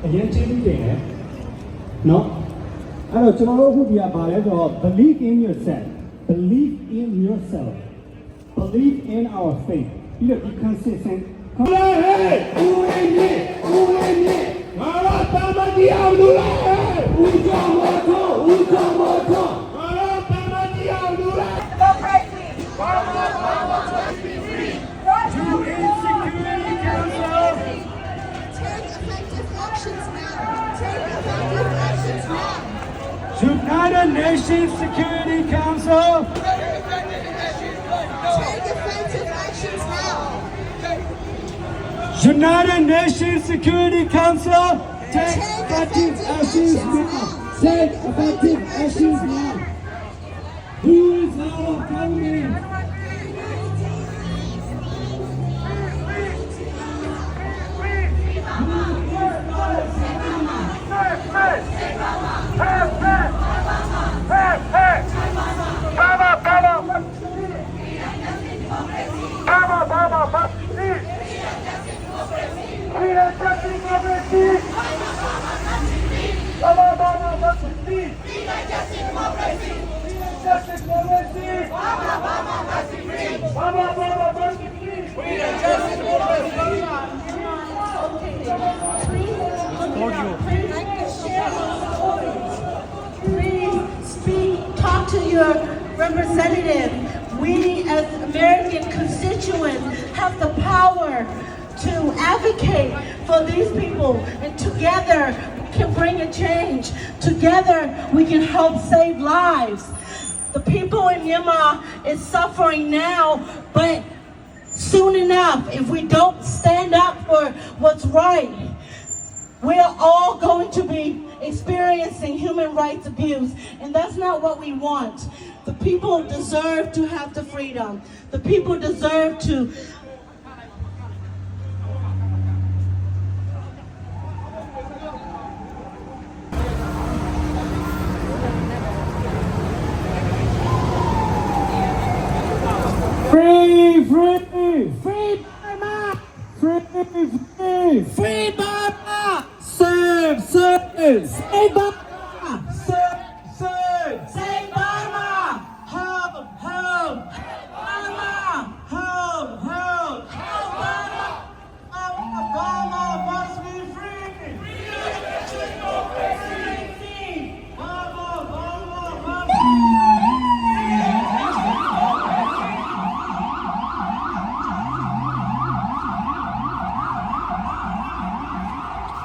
အရင်ကျေးဇူးတင်တယ်နော်အဲ့တော့ကျွန်တော်တို့အခုဒီကဘာလဲဆိုတော့ believe in yourself believe in yourself believe in our faith ပြီးတော့ be consistent ဟုတ်လားဟဲ့ဦးဝင်းကြီးငါတို့တာမတီအောင်လို့လားဦးကြောင့်မောတော့ငါတို့တာမတီအောင်လို့လား United Nations Security Council. Take effective actions now. United Nations Security Council. Take effective actions now. Take effective actions now. Who is our government? Please speak, talk to your representative. We as American constituents have the power to advocate for these people, and together we can bring a change. Together we can help save lives. The people in Myanmar is suffering now, but soon enough, if we don't stand up for what's right, we're all going to be experiencing human rights abuse, and that's not what we want. The people deserve to have the freedom. The people deserve to Free Burma! Free Burma! Save Burma!